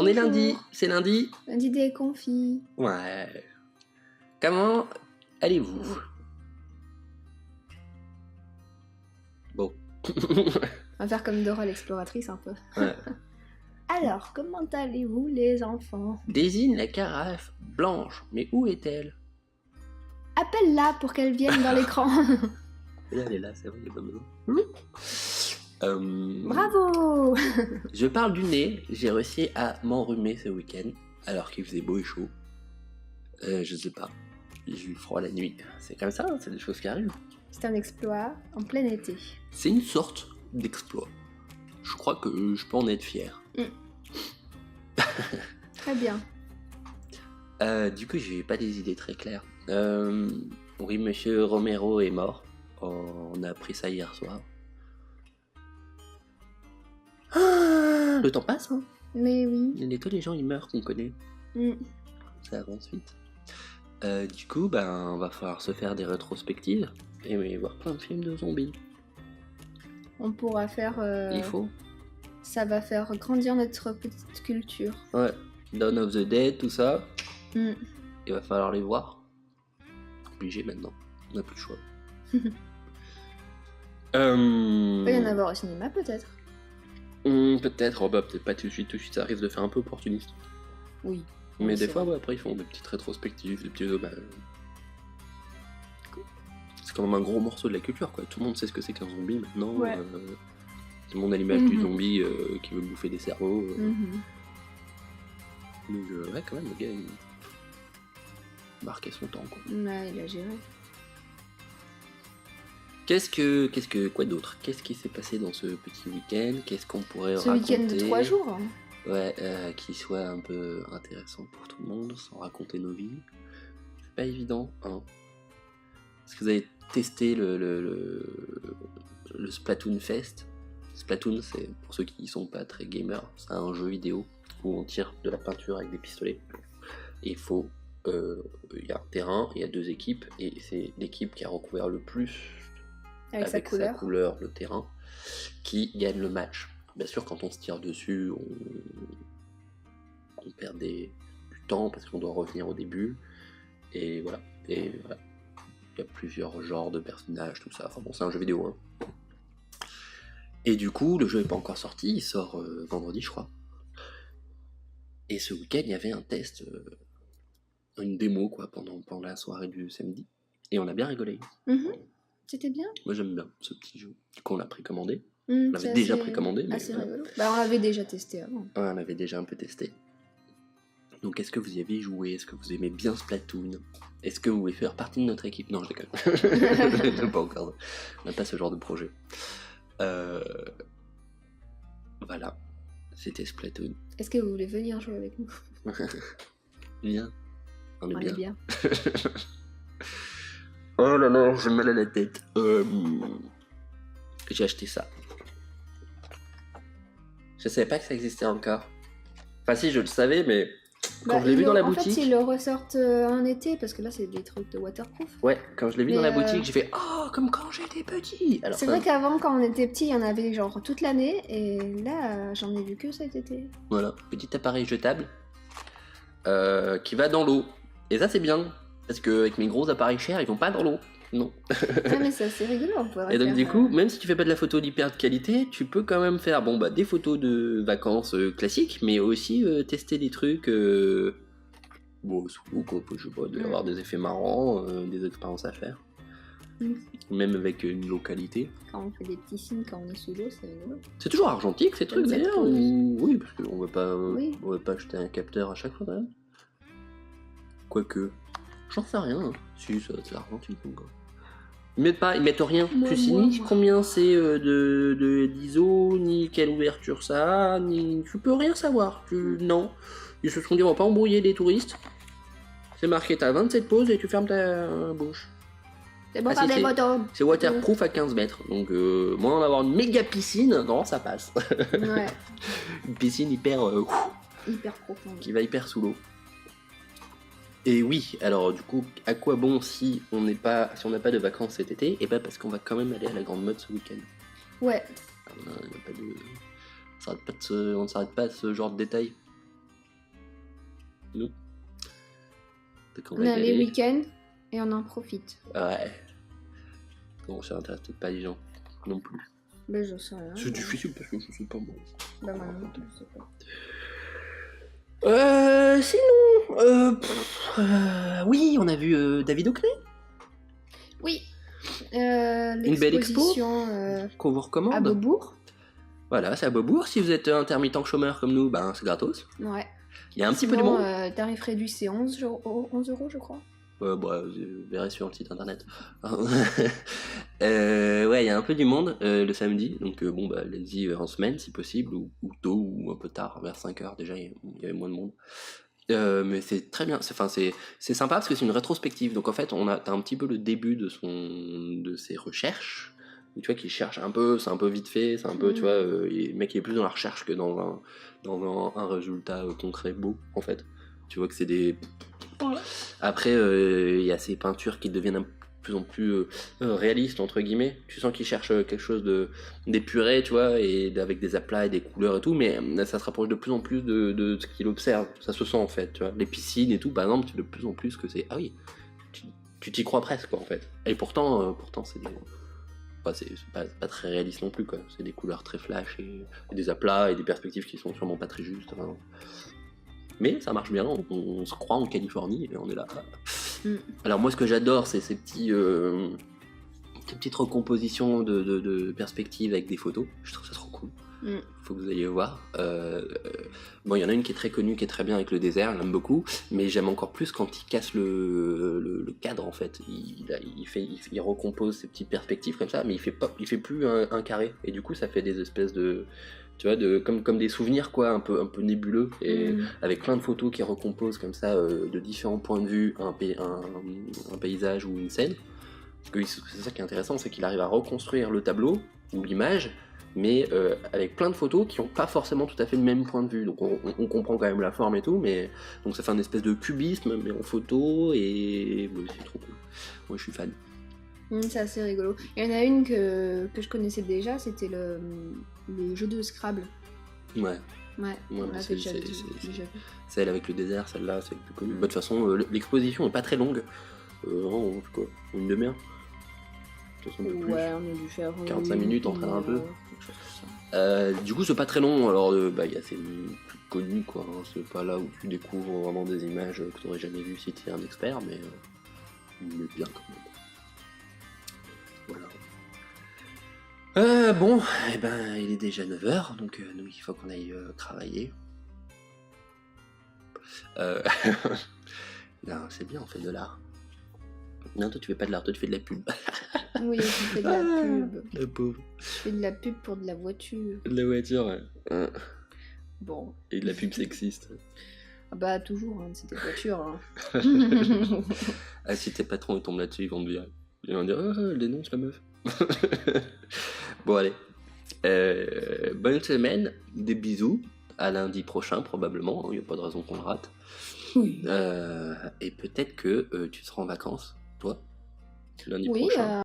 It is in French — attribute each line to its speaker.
Speaker 1: On est lundi, c'est lundi.
Speaker 2: Lundi des confits.
Speaker 1: Ouais. Comment allez-vous? Bon.
Speaker 2: On va faire comme Dora l'exploratrice un peu.
Speaker 1: Ouais.
Speaker 2: Alors, comment allez-vous les enfants?
Speaker 1: Désigne la carafe blanche, mais où est-elle?
Speaker 2: Appelle-la pour qu'elle vienne dans l'écran.
Speaker 1: Elle est là, c'est vrai, il n'y a pas besoin.
Speaker 2: Bravo.
Speaker 1: Je parle du nez, j'ai réussi à m'enrhumer ce week-end, alors qu'il faisait beau et chaud. Je sais pas, j'ai eu froid la nuit. C'est comme ça, hein, c'est des choses qui arrivent.
Speaker 2: C'est un exploit en plein été.
Speaker 1: C'est une sorte d'exploit. Je crois que je peux en être fier.
Speaker 2: Très bien.
Speaker 1: Du coup, j'ai pas des idées très claires. Oui, monsieur Romero est mort. On a appris ça hier soir. Ah, le temps passe, hein.
Speaker 2: Mais oui.
Speaker 1: Tous les gens, ils meurent qu'on connaît. Ça avance vite. Du coup, on va falloir se faire des rétrospectives et voir plein de films de zombies.
Speaker 2: On pourra faire...
Speaker 1: Il faut.
Speaker 2: Ça va faire grandir notre petite culture.
Speaker 1: Ouais. Dawn of the Dead, tout ça.
Speaker 2: Il
Speaker 1: va falloir les voir. Obligé maintenant. On n'a plus le choix.
Speaker 2: peut y en avoir au cinéma peut-être.
Speaker 1: Peut-être, peut-être pas tout de suite, ça risque de faire un peu opportuniste.
Speaker 2: Oui.
Speaker 1: Mais des
Speaker 2: c'est
Speaker 1: fois,
Speaker 2: vrai.
Speaker 1: après, ils font des petites rétrospectives, des petits hommages. C'est quand même un gros morceau de la culture, quoi. Tout le monde sait ce que c'est qu'un zombie maintenant.
Speaker 2: Ouais.
Speaker 1: Tout le monde a l'image du zombie qui veut bouffer des cerveaux. Donc, ouais, quand même, le gars, il marquait son temps, quoi.
Speaker 2: Ouais, il a géré.
Speaker 1: Quoi d'autre? Qu'est-ce qui s'est passé dans ce petit week-end? Qu'est-ce qu'on pourrait
Speaker 2: Ce
Speaker 1: raconter?
Speaker 2: week-end de 3 jours. Hein.
Speaker 1: Ouais, qui soit un peu intéressant pour tout le monde, sans raconter nos vies. C'est pas évident, hein. Est-ce que vous avez testé le Splatoon Fest? Splatoon, c'est pour ceux qui sont pas très gamers, c'est un jeu vidéo où on tire de la peinture avec des pistolets. Et il faut, y a un terrain, il y a 2 équipes, et c'est l'équipe qui a recouvert le plus
Speaker 2: Avec sa
Speaker 1: couleur le terrain qui gagne le match. Bien sûr, quand on se tire dessus, on perd du temps parce qu'on doit revenir au début. Et voilà. Il y a plusieurs genres de personnages, tout ça. Enfin bon, c'est un jeu vidéo. Hein. Et du coup, le jeu n'est pas encore sorti. Il sort vendredi, je crois. Et ce week-end, il y avait un test, une démo quoi, pendant la soirée du samedi. Et on a bien rigolé.
Speaker 2: C'était bien.
Speaker 1: Moi, j'aime bien ce petit jeu qu'on a précommandé.
Speaker 2: On
Speaker 1: l'avait déjà précommandé. Mais
Speaker 2: assez rigolo. On l'avait déjà testé avant.
Speaker 1: Ouais, on l'avait déjà un peu testé. Donc, est-ce que vous y avez joué? Est-ce que vous aimez bien Splatoon? Est-ce que vous voulez faire partie de notre équipe? Non, je déconne. Pas encore. On n'a pas ce genre de projet. Voilà. C'était Splatoon.
Speaker 2: Est-ce que vous voulez venir jouer avec nous?
Speaker 1: Viens. On est bien. Oh là là, j'ai mal à la tête. J'ai acheté ça. Je savais pas que ça existait encore. Enfin si, je le savais, mais quand je l'ai vu dans la boutique...
Speaker 2: En fait, ils le ressortent en été, parce que là, c'est des trucs de waterproof.
Speaker 1: Ouais, quand je l'ai vu dans la boutique, j'ai fait « Oh, comme quand j'étais petit !»
Speaker 2: C'est vrai qu'avant, quand on était petit, il y en avait genre toute l'année, et là, j'en ai vu que cet été.
Speaker 1: Voilà, petit appareil jetable qui va dans l'eau. Et ça, c'est bien, parce qu'avec mes gros appareils chers, ils vont pas dans l'eau. Non.
Speaker 2: Ah mais ça c'est rigolo, on pourrait
Speaker 1: Et donc
Speaker 2: faire,
Speaker 1: du coup, même si tu fais pas de la photo d'hyper de qualité, tu peux quand même faire des photos de vacances classiques, mais aussi tester des trucs sous l'eau, quoi. Je sais pas, il doit y avoir des effets marrants, des expériences à faire. Même avec une localité.
Speaker 2: Quand on fait des petits signes quand on est sous l'eau, c'est rigolo.
Speaker 1: C'est toujours argentique ces trucs d'ailleurs Oui, parce qu'on va pas,
Speaker 2: Oui.
Speaker 1: on va pas acheter un capteur à chaque fois quand même. Quoique, j'en sais rien. Si, ça c'est argentique encore. Ils mettent rien. Tu sais ni combien c'est d'ISO, ni quelle ouverture ça a, ni... Tu peux rien savoir. Non. Ils se sont dit, on va pas embrouiller les touristes. C'est marqué, t'as 27 pauses et tu fermes ta bouche.
Speaker 2: C'est bon, faire des photos.
Speaker 1: C'est waterproof à 15 mètres. Donc, moi, en avoir une méga piscine, non, ça passe.
Speaker 2: Ouais.
Speaker 1: Une piscine hyper
Speaker 2: profonde.
Speaker 1: Qui va hyper sous l'eau. Et oui, alors du coup, à quoi bon si on n'a pas de vacances cet été? Et parce qu'on va quand même aller à la Grande Motte ce week-end.
Speaker 2: Ouais.
Speaker 1: On ne s'arrête pas de ce genre de détails. nous. Donc on
Speaker 2: On
Speaker 1: va
Speaker 2: a
Speaker 1: y
Speaker 2: les
Speaker 1: aller.
Speaker 2: week-ends et on en profite.
Speaker 1: Ouais. Bon, ça intéresse peut-être pas les gens non plus.
Speaker 2: Ben, je sais rien.
Speaker 1: C'est difficile parce que je sais pas moi.
Speaker 2: Ben, moi non plus, je sais pas.
Speaker 1: Sinon, oui, on a vu David Hockney,
Speaker 2: Oui.
Speaker 1: Une belle expo
Speaker 2: L'exposition
Speaker 1: qu'on vous recommande.
Speaker 2: à Beaubourg.
Speaker 1: Voilà, c'est à Beaubourg. Si vous êtes intermittent chômeur comme nous, ben c'est gratos.
Speaker 2: Ouais.
Speaker 1: Il y a un petit peu de monde.
Speaker 2: Tarif réduit, c'est 11 euros, je crois.
Speaker 1: Bah, vous verrez sur le site internet. Ouais, il y a un peu du monde le samedi, donc bon, bah, allez-y en semaine si possible, ou tôt, ou un peu tard, vers 5h déjà, il y avait moins de monde. Mais c'est très bien, c'est sympa parce que c'est une rétrospective, donc en fait, t'as un petit peu le début de ses recherches, où tu vois qu'il cherche un peu, c'est un peu vite fait, c'est un peu, tu vois, le mec il est plus dans la recherche que dans un résultat concret beau, en fait. Tu vois que c'est des... Après, il y a ces peintures qui deviennent de plus en plus réalistes, entre guillemets. Tu sens qu'il cherche quelque chose d'épuré, tu vois, et avec des aplats et des couleurs et tout, mais ça se rapproche de plus en plus de ce qu'il observe. Ça se sent, en fait, tu vois. Les piscines et tout, par exemple, tu de plus en plus que c'est... Ah oui, tu t'y crois presque, quoi, en fait. Et pourtant c'est des... Enfin, c'est pas très réaliste non plus, quoi. C'est des couleurs très flash et des aplats et des perspectives qui sont sûrement pas très justes. Enfin, mais ça marche bien, on se croit en Californie et on est là. Alors moi ce que j'adore c'est ces petites recompositions de perspectives avec des photos, je trouve ça trop cool. Faut que vous alliez voir. Bon, il y en a une qui est très connue, qui est très bien avec le désert, j'aime beaucoup, mais j'aime encore plus quand il casse le cadre en fait. Il recompose ces petites perspectives comme ça, mais il fait plus un carré, et du coup ça fait des espèces de... Tu vois, comme des souvenirs quoi, un peu nébuleux, et avec plein de photos qui recomposent comme ça de différents points de vue un paysage ou une scène. Parce que c'est ça qui est intéressant, c'est qu'il arrive à reconstruire le tableau ou l'image, mais avec plein de photos qui n'ont pas forcément tout à fait le même point de vue. Donc on comprend quand même la forme et tout, mais donc ça fait un espèce de cubisme mais en photo, et ouais, c'est trop cool. Moi je suis fan.
Speaker 2: C'est assez rigolo. Il y en a une que je connaissais déjà, c'était le jeu de Scrabble.
Speaker 1: Ouais.
Speaker 2: Ouais, on l'a déjà vu.
Speaker 1: Celle avec le désert, celle-là, c'est le plus connu. De toute façon, l'exposition est pas très longue. Quoi, une demi-heure.
Speaker 2: Ouais, on a dû faire
Speaker 1: 45 minutes, en train un peu. Du coup, c'est pas très long. Alors, y a ces plus connus, quoi. Hein. C'est pas là où tu découvres vraiment des images que tu n'aurais jamais vues si tu es un expert, mais bien quand même. Voilà. Bon, eh ben, il est déjà 9h, donc nous, il faut qu'on aille travailler. Non, c'est bien, on fait de l'art. Non, toi, tu fais pas de l'art, toi, tu fais de la pub.
Speaker 2: Oui, tu fais de la pub.
Speaker 1: La pauvre.
Speaker 2: Je fais de la pub pour de la voiture.
Speaker 1: De la voiture, ouais.
Speaker 2: Bon.
Speaker 1: Et de la pub sexiste.
Speaker 2: Ah bah, toujours, hein, c'est des voitures. Hein.
Speaker 1: Ah, si tes patrons tombent là-dessus, ils vont te virer. Ils vont dire, elle dénonce la meuf. Bon, allez. Bonne semaine, des bisous. À lundi prochain, probablement. Il n'y a pas de raison qu'on le rate.
Speaker 2: Oui.
Speaker 1: Et peut-être que tu seras en vacances, toi, lundi
Speaker 2: oui,
Speaker 1: prochain.